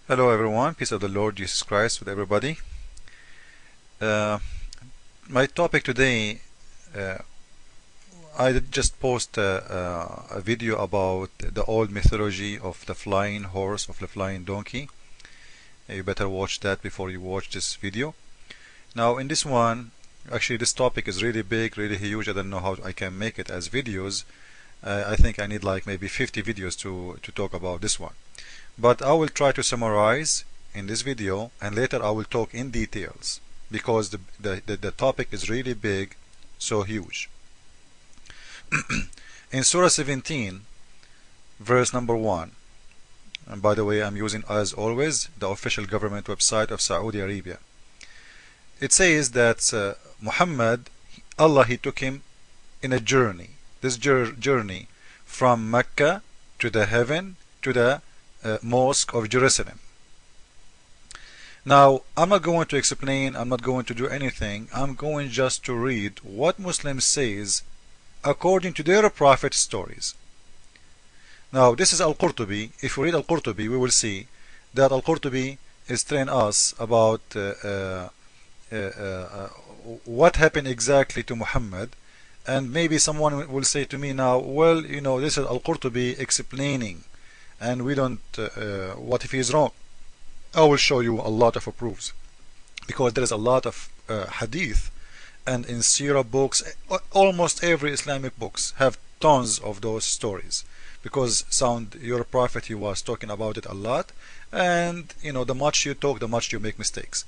Hello everyone, peace of the Lord Jesus Christ with everybody. Uh, my topic today, uh, I did just post a video about the old mythology of the flying horse, of the flying donkey. You better watch that before you watch this video. Now in this one, actually this topic is really big, really huge. I don't know how I can make it as videos. I think I need like maybe 50 videos to talk about this one. But I will try to summarize in this video, and later I will talk in details because the topic is really big, so huge. In Surah 17, verse number 1, and by the way I'm using as always the official government website of Saudi Arabia. It says that Muhammad, Allah, he took him in a journey. This journey from Mecca to the heaven to the Mosque of Jerusalem. Now I'm not going to explain, I'm not going to do anything. I'm going just to read what Muslims says according to their prophet stories. Now this is Al-Qurtubi. If we read Al-Qurtubi, we will see that Al-Qurtubi is telling us about what happened exactly to Muhammad. And maybe someone will say to me now, well, you know, this is Al-Qurtubi explaining, and we don't, what if he is wrong? I will show you a lot of proofs, because there is a lot of hadith, and in Sirah books, almost every Islamic books have tons of those stories, because your prophet, he was talking about it a lot, and you know, the much you talk, the much you make mistakes.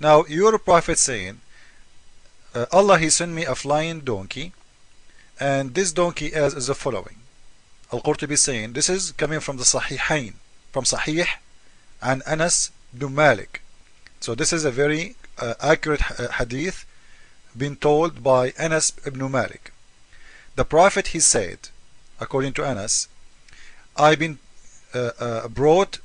Now your prophet saying, Allah, he sent me a flying donkey, and this donkey is the following. Al-Qurtubi saying this is coming from the Sahihain, from Sahih and Anas bin Malik. So this is a very accurate hadith been told by Anas ibn Malik. The Prophet, he said, according to Anas, I've been brought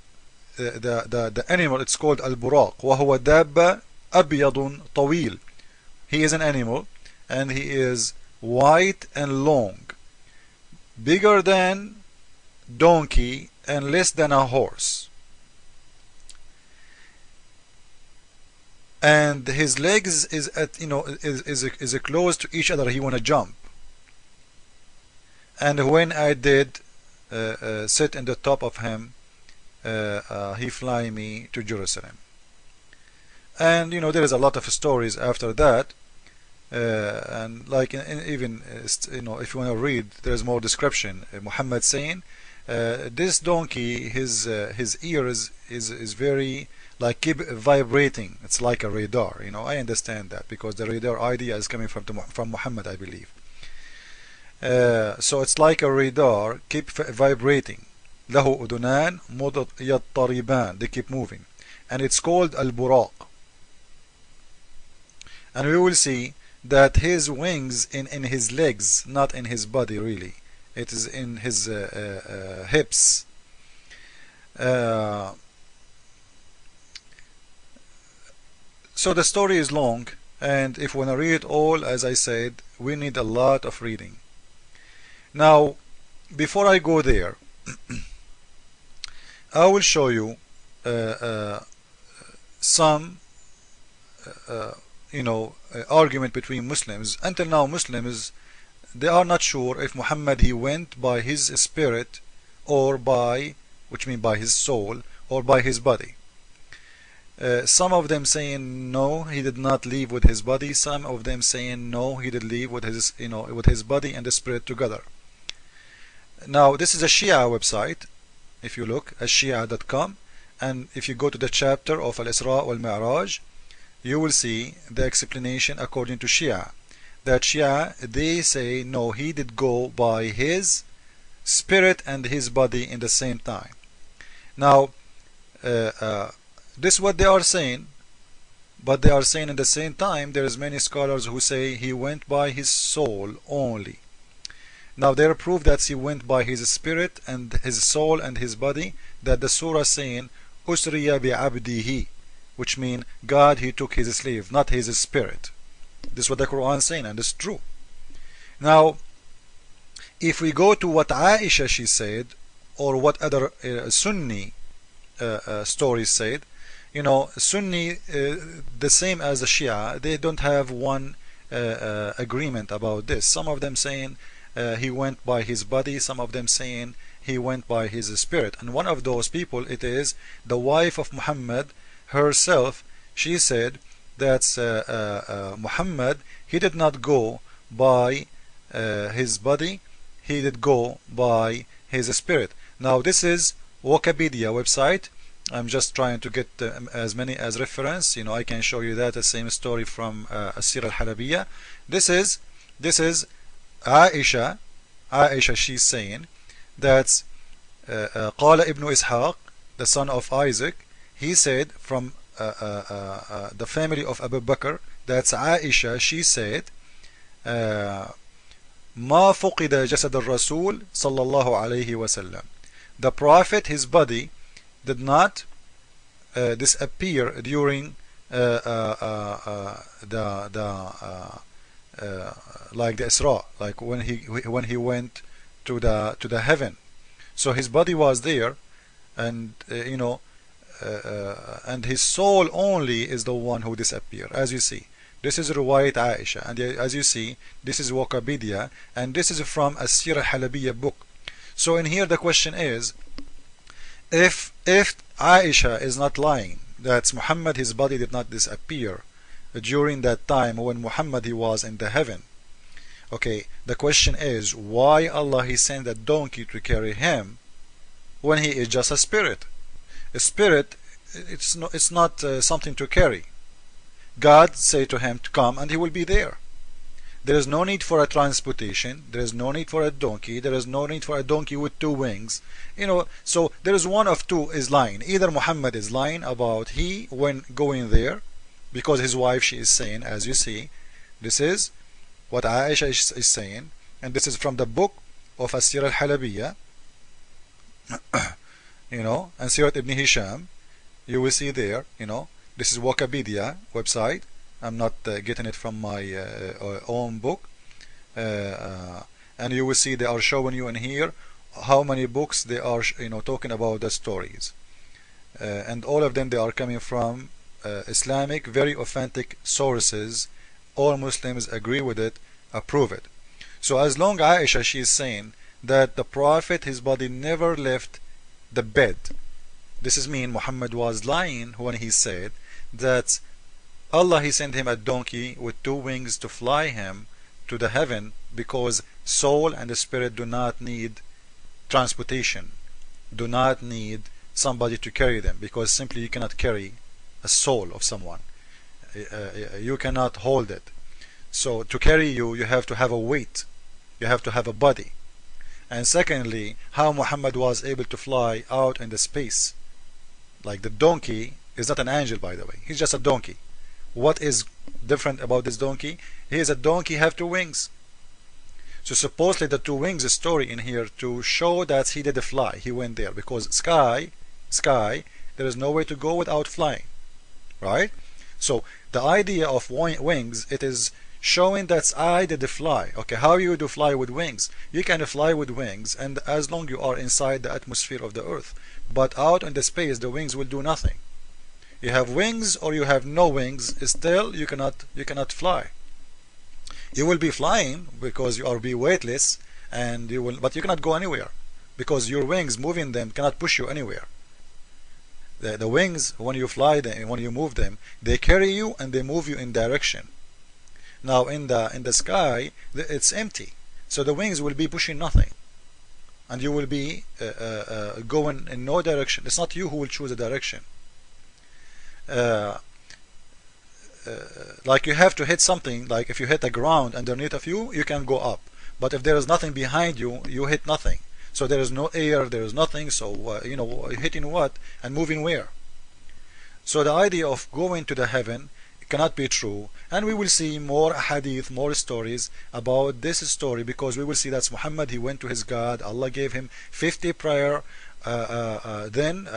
the animal. It's called al-buraq, وهو دابة أبيض طويل. He is an animal, and he is white and long, bigger than donkey and less than a horse, and his legs is at is close to each other. He wanna jump, and when I did sit in the top of him, he fly me to Jerusalem. And you know, there is a lot of stories after that. And like even you know, if you want to read, there's more description. Muhammad saying this donkey, his ears is very like keep vibrating. It's like a radar. You know, I understand that because the radar idea is coming from Muhammad, I believe. So it's like a radar, keep vibrating. له أذنان يضطربان. They keep moving, and it's called al-buraq. And we will see that his wings in his legs, not in his body really. It is in his hips. So the story is long, and if we want to read it all, as I said, we need a lot of reading. Now, before I go there, I will show you some argument between Muslims. Until now, Muslims, they are not sure if Muhammad, he went by his spirit, or by, which means by his soul, or by his body. Some of them saying no, he did not leave with his body. Some of them saying no, he did leave with his, with his body and the spirit together. Now this is a Shia website. If you look at shia.com, and if you go to the chapter of Al-Isra wal-Mi'raj, you will see the explanation according to Shia. That Shia, they say no, he did go by his spirit and his body in the same time. Now this is what they are saying, but they are saying at the same time there is many scholars who say he went by his soul only. Now there are proof that he went by his spirit and his soul and his body, that the surah saying Usriya bi'abdihi, which means God, he took his slave, not his spirit. This is what the Quran is saying, and it's true. Now if we go to what Aisha she said, or what other Sunni stories said, Sunni, the same as the Shia, they don't have one agreement about this. Some of them saying he went by his body, some of them saying he went by his spirit. And one of those people, it is the wife of Muhammad herself. She said that Muhammad, he did not go by his body, he did go by his spirit. Now this is Wikipedia website. I'm just trying to get as many as reference. I can show you that the same story from As-Sira al-Halabiyya. This is Aisha. Aisha, she's saying that قال ابن إسحاق, the son of Isaac, he said from the family of Abu Bakr, that's Aisha, she said ما فقد جسد الرسول صلى الله عليه وسلم. The Prophet, his body did not disappear during like the Isra, like when he went to the heaven. So his body was there, and and his soul only is the one who disappeared. As you see, this is Ruwayat Aisha, and as you see, this is Wikipedia, and this is from As-Sira al-Halabiyya book. So in here the question is, if Aisha is not lying, that Muhammad, his body did not disappear during that time when Muhammad, he was in the heaven. Okay, the question is, why Allah he sent a donkey to carry him when he is just a spirit? A spirit, it's not something to carry. God say to him to come, and he will be there. There is no need for a transportation. There is no need for a donkey. There is no need for a donkey with two wings. So there is one of two is lying. Either Muhammad is lying about he when going there, because his wife, she is saying, as you see, this is what Aisha is saying, and this is from the book of As-Sira al-Halabiyya, and Sirat ibn Hisham. You will see there, this is Wikipedia website. I'm not getting it from my own book, and you will see they are showing you in here how many books they are talking about the stories, and all of them, they are coming from Islamic, very authentic sources. All Muslims agree with it, approve it. So as long Aisha, she is saying that the Prophet, his body never left the bed, this is mean Muhammad was lying when he said that Allah, he sent him a donkey with two wings to fly him to the heaven, because soul and the spirit do not need transportation, do not need somebody to carry them, because simply you cannot carry a soul of someone. You cannot hold it. So to carry you have to have a weight, you have to have a body. And secondly, how Muhammad was able to fly out in the space. Like the donkey is not an angel, by the way, he's just a donkey. What is different about this donkey? He is a donkey, have two wings. So supposedly the two wings story in here to show that he did fly, he went there, because sky, there is no way to go without flying, right? So the idea of wings, it is showing that I did fly. Okay, how you do fly with wings? You can fly with wings, and as long you are inside the atmosphere of the earth, but out in the space the wings will do nothing. You have wings or you have no wings, still you cannot fly. You will be flying because you are be weightless, and but you cannot go anywhere, because your wings moving them cannot push you anywhere. The wings, when you fly them, when you move them, they carry you and they move you in direction. Now in the sky, it's empty, so the wings will be pushing nothing, and you will be going in no direction. It's not you who will choose a direction. Like you have to hit something. Like if you hit the ground underneath of you, you can go up, but if there is nothing behind you, you hit nothing. So there is no air, there is nothing, so hitting what and moving where? So the idea of going to the heaven cannot be true, and we will see more hadith, more stories about this story, because we will see that Muhammad, he went to his God, Allah gave him 50 prayer. Then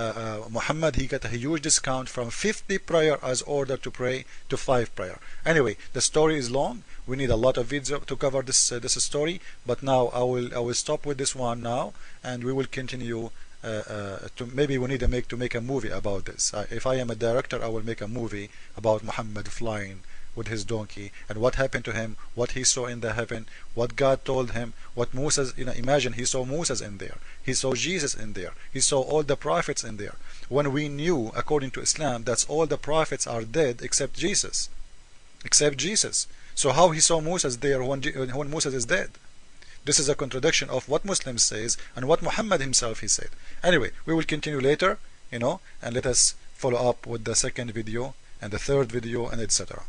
Muhammad, he got a huge discount from 50 prayer as order to pray to 5 prayer. Anyway, the story is long. We need a lot of videos to cover this story, but now I will stop with this one now, and we will continue maybe we need to make a movie about this. If I am a director, I will make a movie about Muhammad flying with his donkey and what happened to him, what he saw in the heaven, what God told him, what Moses, imagine he saw Moses in there, he saw Jesus in there, he saw all the prophets in there. When we knew, according to Islam, that all the prophets are dead except Jesus, except Jesus. So how he saw Moses there when Moses is dead? This is a contradiction of what Muslims says and what Muhammad himself he said. Anyway, we will continue later, and let us follow up with the second video and the third video and etc.